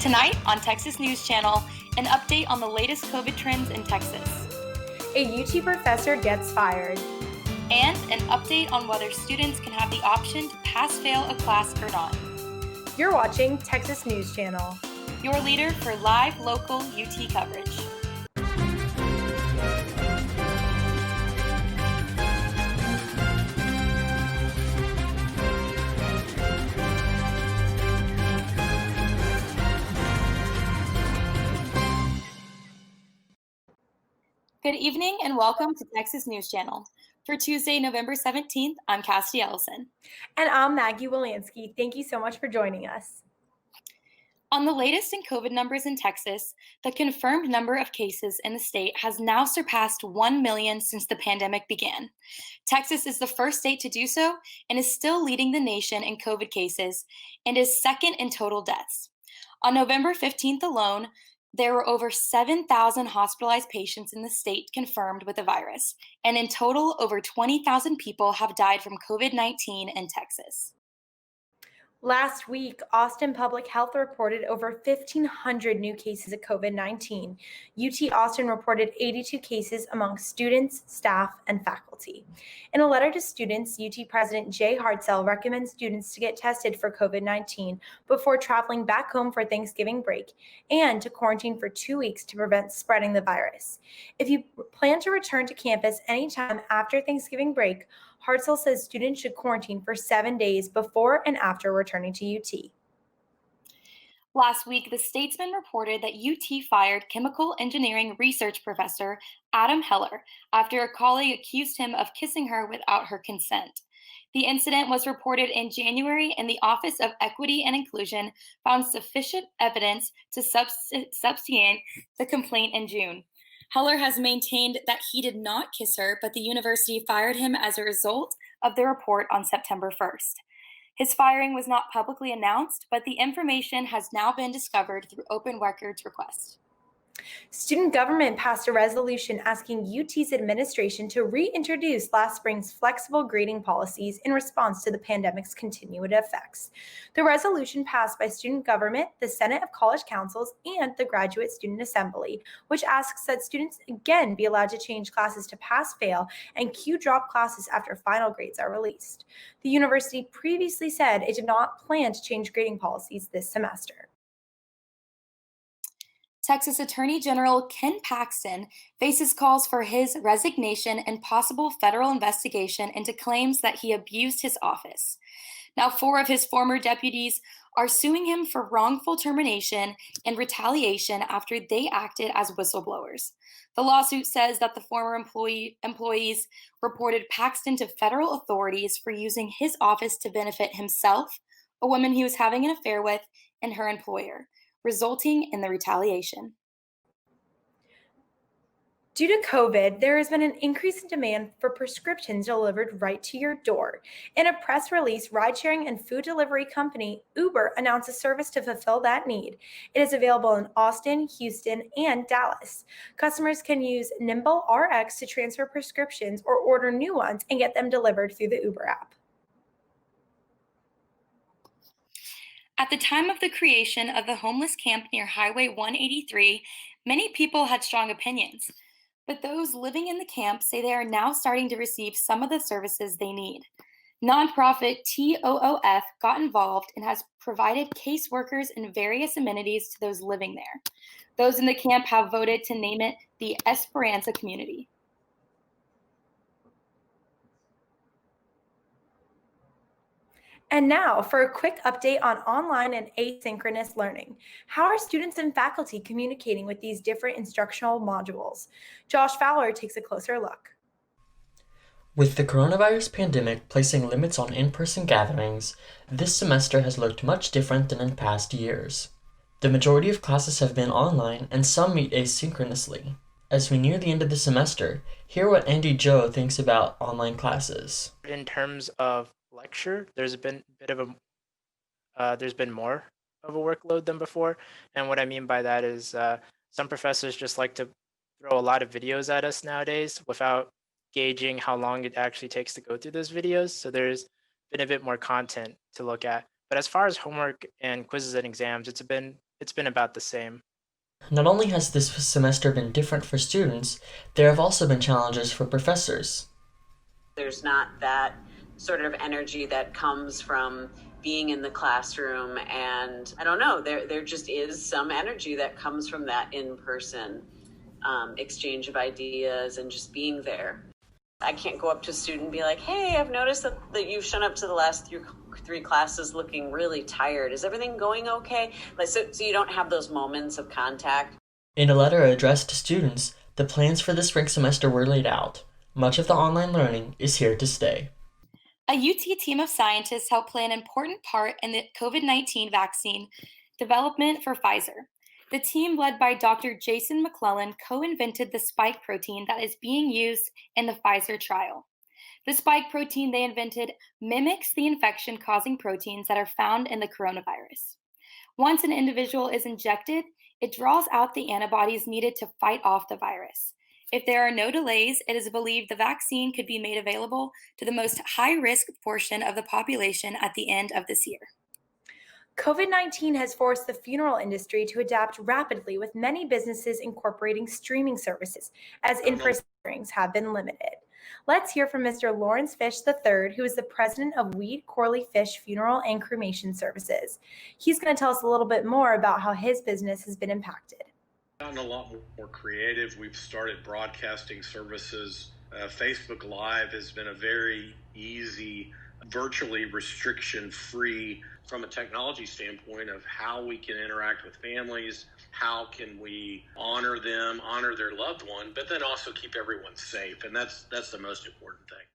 Tonight on Texas News Channel, an update on the latest COVID trends in Texas. A UT professor gets fired. And an update on whether students can have the option to pass-fail a class or not. You're watching Texas News Channel, your leader for live local UT coverage. Good evening and welcome to Texas News Channel. For Tuesday, November 17th, I'm Cassidy, Ellison. And I'm Maggy, Wolanske. Thank you so much for joining us. On the latest in COVID numbers in Texas, the confirmed number of cases in the state has now surpassed 1 million since the pandemic began. Texas is the first state to do so and is still leading the nation in COVID cases and is second in total deaths. On November 15th alone, there were over 7,000 hospitalized patients in the state confirmed with the virus, and in total, over 20,000 people have died from COVID-19 in Texas. Last week, Austin Public Health reported over 1,500 new cases of COVID-19. UT Austin reported 82 cases among students, staff, and faculty. In a letter to students, UT President Jay Hartzell recommends students to get tested for COVID-19 before traveling back home for Thanksgiving break and to quarantine for 2 weeks to prevent spreading the virus. If you plan to return to campus anytime after Thanksgiving break, Hartzell says students should quarantine for 7 days before and after returning to UT. Last week, the Statesman reported that UT fired chemical engineering research professor Adam Heller after a colleague accused him of kissing her without her consent. The incident was reported in January, and the Office of Equity and Inclusion found sufficient evidence to substantiate the complaint in June. Heller has maintained that he did not kiss her, but the university fired him as a result of the report on September 1st. His firing was not publicly announced, but the information has now been discovered through open records request. Student government passed a resolution asking UT's administration to reintroduce last spring's flexible grading policies in response to the pandemic's continued effects. The resolution passed by student government, the Senate of College Councils, and the Graduate Student Assembly, which asks that students again be allowed to change classes to pass-fail and Q-drop classes after final grades are released. The university previously said it did not plan to change grading policies this semester. Texas Attorney General Ken Paxton faces calls for his resignation and possible federal investigation into claims that he abused his office. Now, 4 of his former deputies are suing him for wrongful termination and retaliation after they acted as whistleblowers. The lawsuit says that the former employees reported Paxton to federal authorities for using his office to benefit himself, a woman he was having an affair with, and her employer, resulting in the retaliation. Due to COVID, there has been an increase in demand for prescriptions delivered right to your door. In a press release, ride-sharing and food delivery company Uber announced a service to fulfill that need. It is available in Austin, Houston, and Dallas. Customers can use Nimble RX to transfer prescriptions or order new ones and get them delivered through the Uber app. At the time of the creation of the homeless camp near Highway 183, many people had strong opinions. But those living in the camp say they are now starting to receive some of the services they need. Nonprofit TOOF got involved and has provided caseworkers and various amenities to those living there. Those in the camp have voted to name it the Esperanza Community. And now for a quick update on online and asynchronous learning. How are students and faculty communicating with these different instructional modules? Josh Fowler takes a closer look. With the coronavirus pandemic placing limits on in-person gatherings, this semester has looked much different than in past years. The majority of classes have been online and some meet asynchronously. As we near the end of the semester, hear what Andy Joe thinks about online classes. In terms of lecture, there's been more of a workload than before, and what I mean by that is some professors just like to throw a lot of videos at us nowadays without gauging how long it actually takes to go through those videos, so there's been a bit more content to look at. But as far as homework and quizzes and exams, it's it's been about the same. Not only has this semester been different for students, there have also been challenges for professors. There's not that sort of energy that comes from being in the classroom, and I don't know, there just is some energy that comes from that in-person exchange of ideas and just being there. I can't go up to a student and be like, hey, I've noticed that you've shown up to the last three classes looking really tired. Is everything going okay? Like, so you don't have those moments of contact. In a letter addressed to students, the plans for the spring semester were laid out. Much of the online learning is here to stay. A UT team of scientists helped play an important part in the COVID-19 vaccine development for Pfizer. The team, led by Dr. Jason McClellan, co-invented the spike protein that is being used in the Pfizer trial. The spike protein they invented mimics the infection-causing proteins that are found in the coronavirus. Once an individual is injected, it draws out the antibodies needed to fight off the virus. If there are no delays, it is believed the vaccine could be made available to the most high-risk portion of the population at the end of this year. COVID-19 has forced the funeral industry to adapt rapidly, with many businesses incorporating streaming services as in-person gatherings have been limited. Let's hear from Mr. Lawrence Fish III, who is the president of Weed Corley Fish Funeral and Cremation Services. He's going to tell us a little bit more about how his business has been impacted. Gotten a lot more creative. We've started broadcasting services. Facebook Live has been a very easy, virtually restriction-free from a technology standpoint of how we can interact with families, how can we honor them, honor their loved one, but then also keep everyone safe. And that's the most important thing.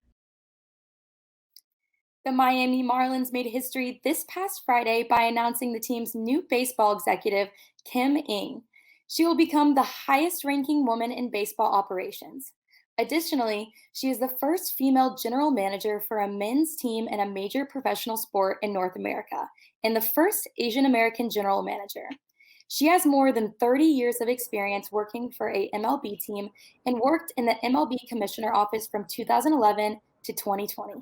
The Miami Marlins made history this past Friday by announcing the team's new baseball executive, Kim Ng. She will become the highest-ranking woman in baseball operations. Additionally, she is the first female general manager for a men's team in a major professional sport in North America, and the first Asian American general manager. She has more than 30 years of experience working for a MLB team and worked in the MLB commissioner office from 2011 to 2020.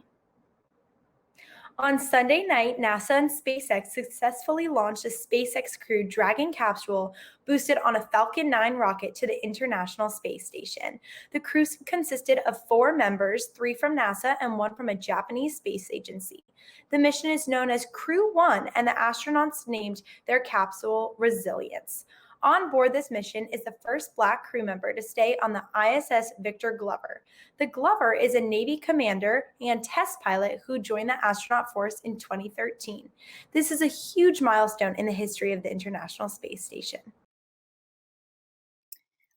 On Sunday night, NASA and SpaceX successfully launched a SpaceX Crew Dragon capsule boosted on a Falcon 9 rocket to the International Space Station. The crew consisted of 4 members, 3 from NASA and 1 from a Japanese space agency. The mission is known as Crew 1, and the astronauts named their capsule Resilience. On board this mission is the first Black crew member to stay on the ISS Victor Glover. The Glover is a Navy commander and test pilot who joined the astronaut force in 2013. This is a huge milestone in the history of the International Space Station.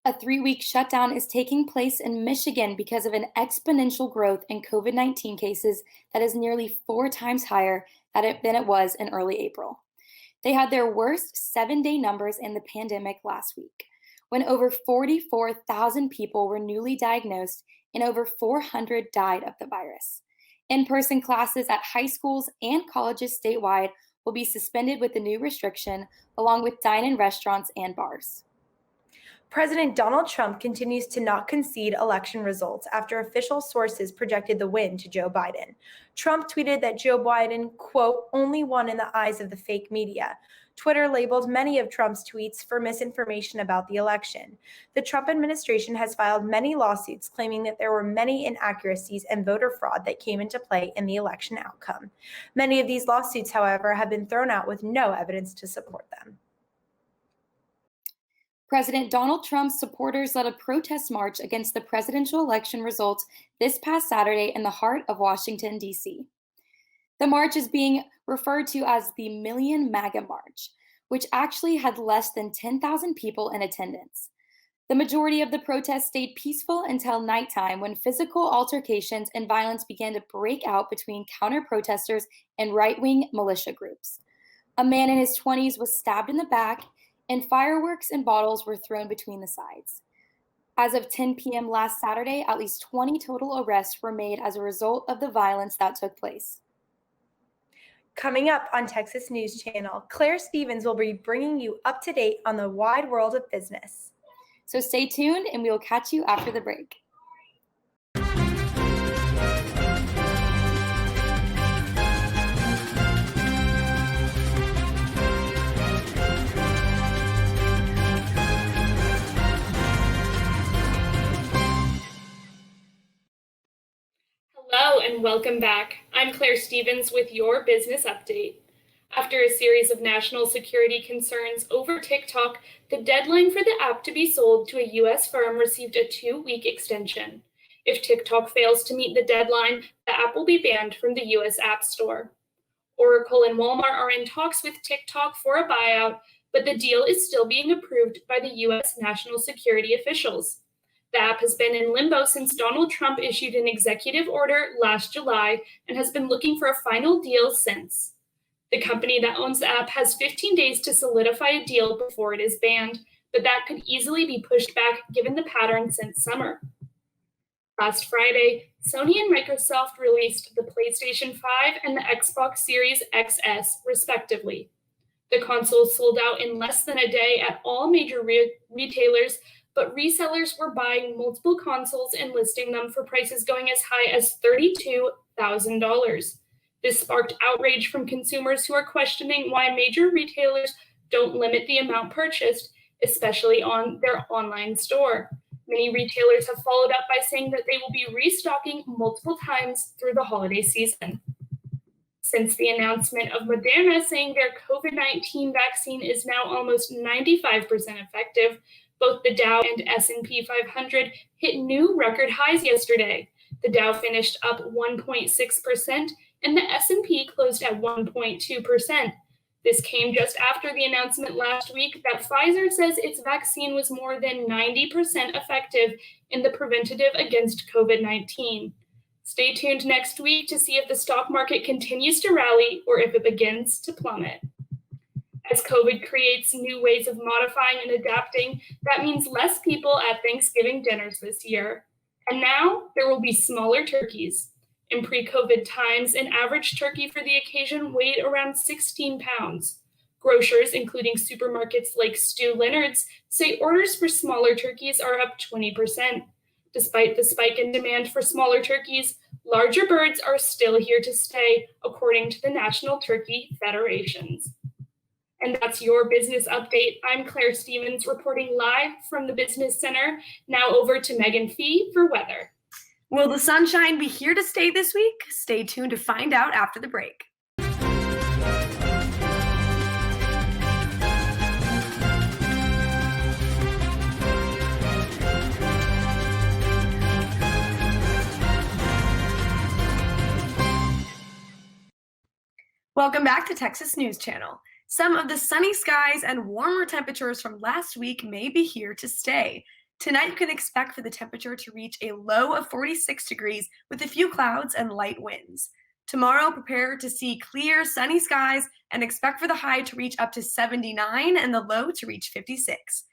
A 3-week shutdown is taking place in Michigan because of an exponential growth in COVID-19 cases that is nearly 4 times higher than it was in early April. They had their worst 7-day numbers in the pandemic last week, when over 44,000 people were newly diagnosed and over 400 died of the virus. In-person classes at high schools and colleges statewide will be suspended with the new restriction, along with dine-in restaurants and bars. President Donald Trump continues to not concede election results after official sources projected the win to Joe Biden. Trump tweeted that Joe Biden, quote, only won in the eyes of the fake media. Twitter labeled many of Trump's tweets for misinformation about the election. The Trump administration has filed many lawsuits claiming that there were many inaccuracies and voter fraud that came into play in the election outcome. Many of these lawsuits, however, have been thrown out with no evidence to support them. President Donald Trump's supporters led a protest march against the presidential election results this past Saturday in the heart of Washington, D.C. The march is being referred to as the Million MAGA March, which actually had less than 10,000 people in attendance. The majority of the protests stayed peaceful until nighttime, when physical altercations and violence began to break out between counter-protesters and right-wing militia groups. A man in his 20s was stabbed in the back, and fireworks and bottles were thrown between the sides. As of 10 p.m. last Saturday, at least 20 total arrests were made as a result of the violence that took place. Coming up on Texas News Channel, Claire Stevens will be bringing you up to date on the wide world of business. So stay tuned, and we will catch you after the break. and welcome back. I'm Claire Stevens with your business update. After a series of national security concerns over TikTok, the deadline for the app to be sold to a U.S. firm received a 2-week extension. If TikTok fails to meet the deadline, the app will be banned from the U.S. App Store. Oracle and Walmart are in talks with TikTok for a buyout, but the deal is still being approved by the U.S. national security officials. The app has been in limbo since Donald Trump issued an executive order last July and has been looking for a final deal since. The company that owns the app has 15 days to solidify a deal before it is banned, but that could easily be pushed back given the pattern since summer. Last Friday, Sony and Microsoft released the PlayStation 5 and the Xbox Series XS, respectively. The consoles sold out in less than a day at all major retailers, but resellers were buying multiple consoles and listing them for prices going as high as $32,000. This sparked outrage from consumers who are questioning why major retailers don't limit the amount purchased, especially on their online store. Many retailers have followed up by saying that they will be restocking multiple times through the holiday season. Since the announcement of Moderna saying their COVID-19 vaccine is now almost 95% effective, both the Dow and S&P 500 hit new record highs yesterday. The Dow finished up 1.6%, and the S&P closed at 1.2%. This came just after the announcement last week that Pfizer says its vaccine was more than 90% effective in the preventative against COVID-19. Stay tuned next week to see if the stock market continues to rally or if it begins to plummet. As COVID creates new ways of modifying and adapting, that means less people at Thanksgiving dinners this year. And now there will be smaller turkeys. In pre-COVID times, an average turkey for the occasion weighed around 16 pounds. Grocers, including supermarkets like Stu Leonard's, say orders for smaller turkeys are up 20%. Despite the spike in demand for smaller turkeys, larger birds are still here to stay, according to the National Turkey Federations. And that's your business update. I'm Claire Stevens reporting live from the Business Center. Now over to Megan Fee for weather. Will the sunshine be here to stay this week? Stay tuned to find out after the break. Welcome back to Texas News Channel. Some of the sunny skies and warmer temperatures from last week may be here to stay. Tonight, you can expect for the temperature to reach a low of 46 degrees with a few clouds and light winds. Tomorrow, prepare to see clear, sunny skies and expect for the high to reach up to 79 and the low to reach 56.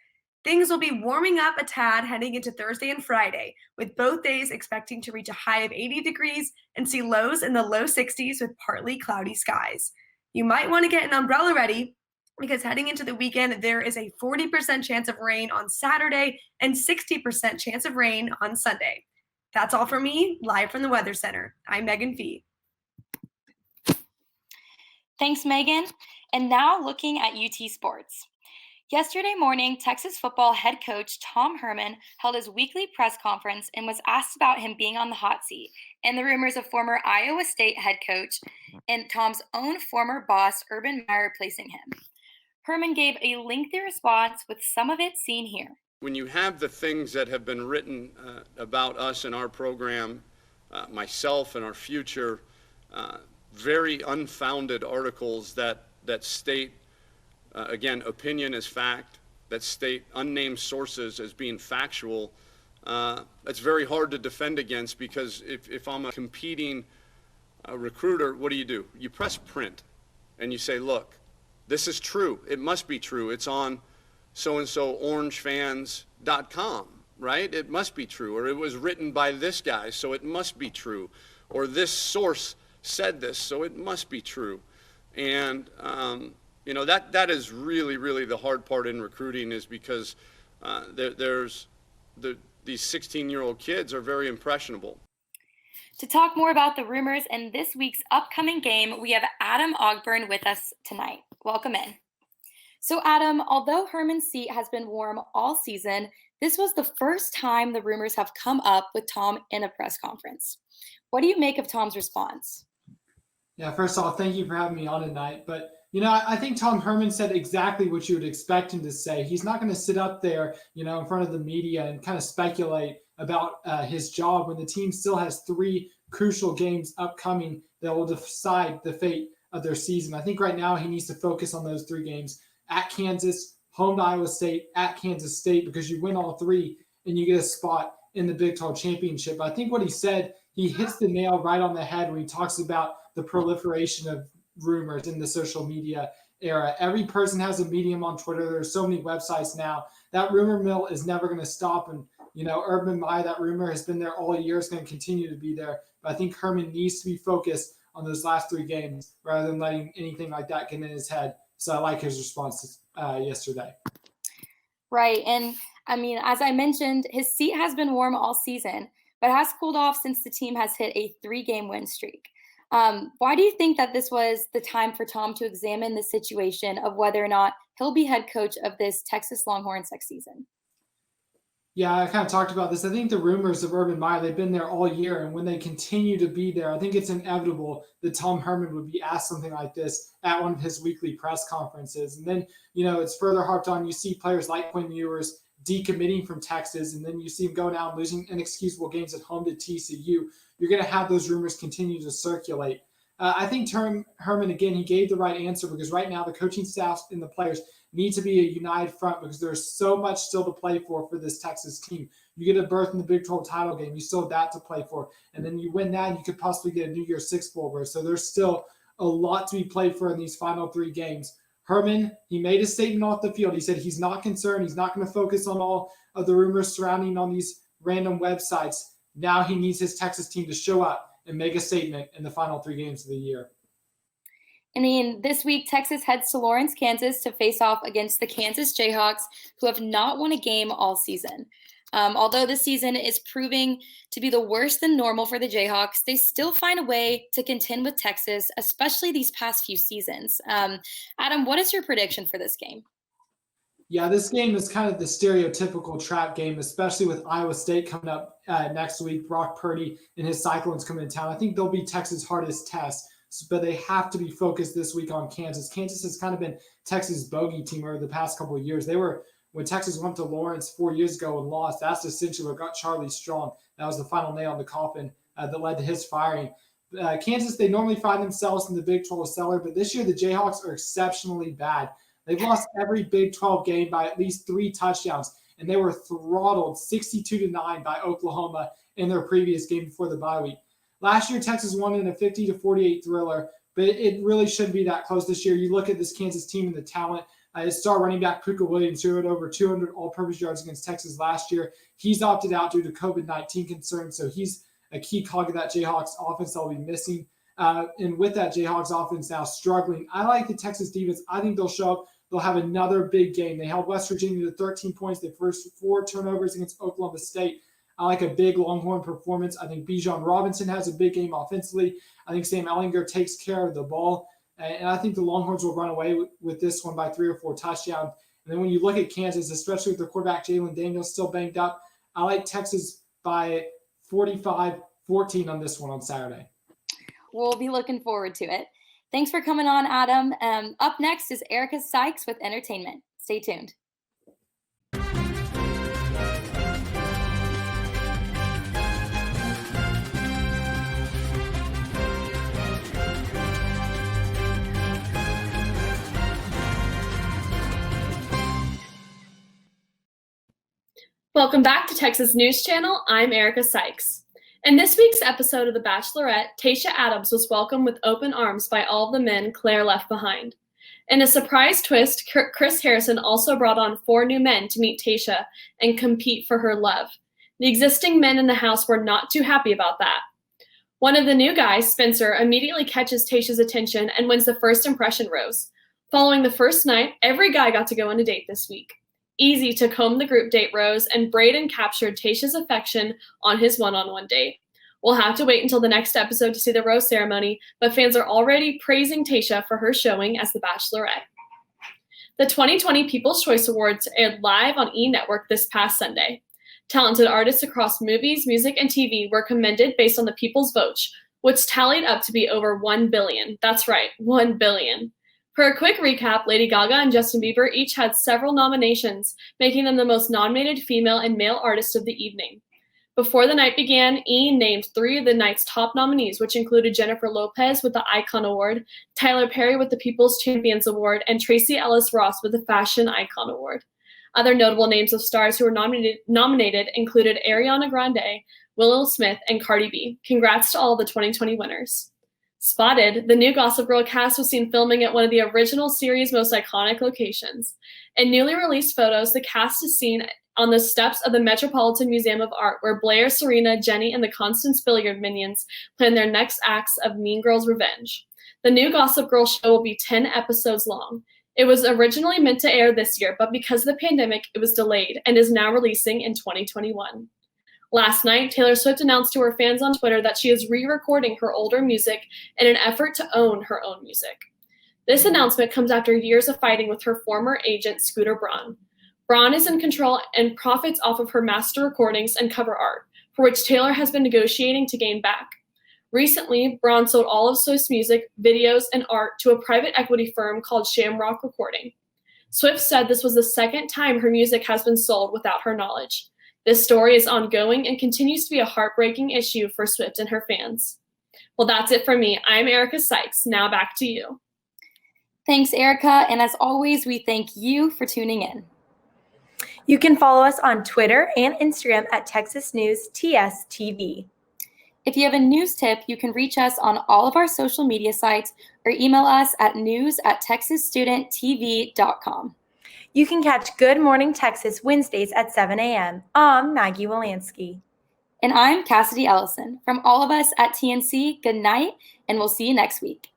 Things will be warming up a tad heading into Thursday and Friday, with both days expecting to reach a high of 80 degrees and see lows in the low 60s with partly cloudy skies. You might want to get an umbrella ready because heading into the weekend, there is a 40% chance of rain on Saturday and 60% chance of rain on Sunday. That's all from me, live from the Weather Center. I'm Megan Fee. Thanks, Megan. And now looking at UT sports. Yesterday morning, Texas football head coach Tom Herman held his weekly press conference and was asked about him being on the hot seat and the rumors of former Iowa State head coach and Tom's own former boss, Urban Meyer, replacing him. Herman gave a lengthy response with some of it seen here. When you have the things that have been written about us and our program, myself and our future, very unfounded articles that state, again, opinion as fact, that state unnamed sources as being factual, it's very hard to defend against because if I'm a competing recruiter, what do? You press print and you say, look, this is true. It must be true. It's on so-and-so orangefans.com, right? It must be true. Or it was written by this guy, so it must be true. Or this source said this, so it must be true. And, you know, that is really, really the hard part in recruiting is because these 16-year-old kids are very impressionable. To talk more about the rumors and this week's upcoming game, we have Adam OGBURN with us tonight. Welcome in. So, Adam, although Herman's seat has been warm all season, this was the first time the rumors have come up with Tom in a press conference. What do you make of Tom's response? Yeah, first of all, thank you for having me on tonight. But, I think Tom Herman said exactly what you would expect him to say. He's not going to sit up there, in front of the media and kind of speculate about his job when the team still has 3 crucial games upcoming that will decide the fate of their season. I think right now he needs to focus on those 3 games at Kansas, home to Iowa State, at Kansas State, because you win all 3 and you get a spot in the Big 12 championship. I think what he said, he hits the nail right on the head when he talks about the proliferation of rumors in the social media era. Every person has a medium on Twitter. There's so many websites now. That rumor mill is never going to stop. And, Urban Meyer, that rumor has been there all year. It's going to continue to be there. But I think Herman needs to be focused on those last 3 games rather than letting anything like that get in his head. So I like his response yesterday. Right. And I mean, as I mentioned, his seat has been warm all season, but has cooled off since the team has hit a 3-game win streak. Why do you think that this was the time for Tom to examine the situation of whether or not he'll be head coach of this Texas Longhorns next season? Yeah, I kind of talked about this. I think the rumors of Urban Meyer, they've been there all year. And when they continue to be there, I think it's inevitable that Tom Herman would be asked something like this at one of his weekly press conferences. And then, it's further harped on. You see players like Quinn Ewers decommitting from Texas, and then you see him going out and losing inexcusable games at home to TCU. You're going to have those rumors continue to circulate. I think Herman, again, he gave the right answer, because right now the coaching staff and the players need to be a united front, because there's so much still to play for this Texas team. You get a berth in the Big 12 title game. You still have that to play for. And then you win that, and you could possibly get a New Year's Six Bowl berth. So there's still a lot to be played for in these final 3 games. Herman, he made a statement off the field. He said he's not concerned. He's not going to focus on all of the rumors surrounding on these random websites. Now he needs his Texas team to show up and make a statement in the final 3 games of the year. I mean, this week, Texas heads to Lawrence, Kansas to face off against the Kansas Jayhawks, who have not won a game all season. Although this season is proving to be the worse than normal for the Jayhawks, they still find a way to contend with Texas, especially these past few seasons. Adam, what is your prediction for this game? Yeah, this game is kind of the stereotypical trap game, especially with Iowa State coming up next week. Brock Purdy and his Cyclones coming to town. I think they'll be Texas' hardest test, but they have to be focused this week on Kansas. Kansas has kind of been Texas' bogey team over the past couple of years. They were, when Texas went to Lawrence 4 years ago and lost, that's essentially what got Charlie Strong. That was the final nail in the coffin that led to his firing. Kansas, they normally find themselves in the Big 12 cellar, but this year the Jayhawks are exceptionally bad. They've lost every Big 12 game by at least 3 touchdowns, and they were throttled 62-9 by Oklahoma in their previous game before the bye week. Last year, Texas won in a 50-48 thriller, but it really shouldn't be that close this year. You look at this Kansas team and the talent. His star running back, Puka Williams, who had over 200 all-purpose yards against Texas last year. He's opted out due to COVID-19 concerns, so he's a key cog of that Jayhawks offense they'll be missing. And with that Jayhawks offense now struggling, I like the Texas defense. I think they'll show up. They'll have another big game. They held West Virginia to 13 points. They first 4 turnovers against Oklahoma State. I like a big Longhorn performance. I think Bijan Robinson has a big game offensively. I think Sam Ehlinger takes care of the ball. And I think the Longhorns will run away with this one by 3 or 4 touchdowns. And then when you look at Kansas, especially with their quarterback Jalen Daniels still banged up, I like Texas by 45-14 on this one on Saturday. We'll be looking forward to it. Thanks for coming on, Adam. Up next is Erica Sykes with entertainment. Stay tuned. Welcome back to Texas News Channel. I'm Erica Sykes. In this week's episode of The Bachelorette, Tayshia Adams was welcomed with open arms by all of the men Claire left behind. In a surprise twist, Chris Harrison also brought on 4 new men to meet Tayshia and compete for her love. The existing men in the house were not too happy about that. One of the new guys, Spencer, immediately catches Tayshia's attention and wins the first impression rose. Following the first night, every guy got to go on a date this week. Easy took home the group date rose, and Braden captured Tayshia's affection on his one-on-one date. We'll have to wait until the next episode to see the rose ceremony, but fans are already praising Tayshia for her showing as the Bachelorette. The 2020 People's Choice Awards aired live on E! Network this past Sunday. Talented artists across movies, music, and TV were commended based on the people's vote, which tallied up to be over 1 billion. That's right, 1 billion. For a quick recap, Lady Gaga and Justin Bieber each had several nominations, making them the most nominated female and male artists of the evening. Before the night began, E! named 3 of the night's top nominees, which included Jennifer Lopez with the Icon Award, Tyler Perry with the People's Champions Award, and Tracee Ellis Ross with the Fashion Icon Award. Other notable names of stars who were nominated included Ariana Grande, Willow Smith, and Cardi B. Congrats to all the 2020 winners. Spotted, the new Gossip Girl cast was seen filming at one of the original series' most iconic locations. In newly released photos, the cast is seen on the steps of the Metropolitan Museum of Art, where Blair, Serena, Jenny, and the Constance Billiard minions plan their next acts of Mean Girls' revenge. The new Gossip Girl show will be 10 episodes long. It was originally meant to air this year, but because of the pandemic, it was delayed and is now releasing in 2021. Last night, Taylor Swift announced to her fans on Twitter that she is re-recording her older music in an effort to own her own music. This announcement comes after years of fighting with her former agent, Scooter Braun. Braun is in control and profits off of her master recordings and cover art, for which Taylor has been negotiating to gain back. Recently, Braun sold all of Swift's music, videos, and art to a private equity firm called Shamrock Recording. Swift said this was the second time her music has been sold without her knowledge. This story is ongoing and continues to be a heartbreaking issue for Swift and her fans. Well, that's it for me. I'm Erica Sykes. Now back to you. Thanks, Erica. And as always, we thank you for tuning in. You can follow us on Twitter and Instagram at Texas News TSTV. If you have a news tip, you can reach us on all of our social media sites or email us at news@texasstudenttv.com. You can catch Good Morning Texas Wednesdays at 7 a.m. I'm Maggy Wolanske. And I'm Cassidy Ellison. From all of us at TNC, good night, and we'll see you next week.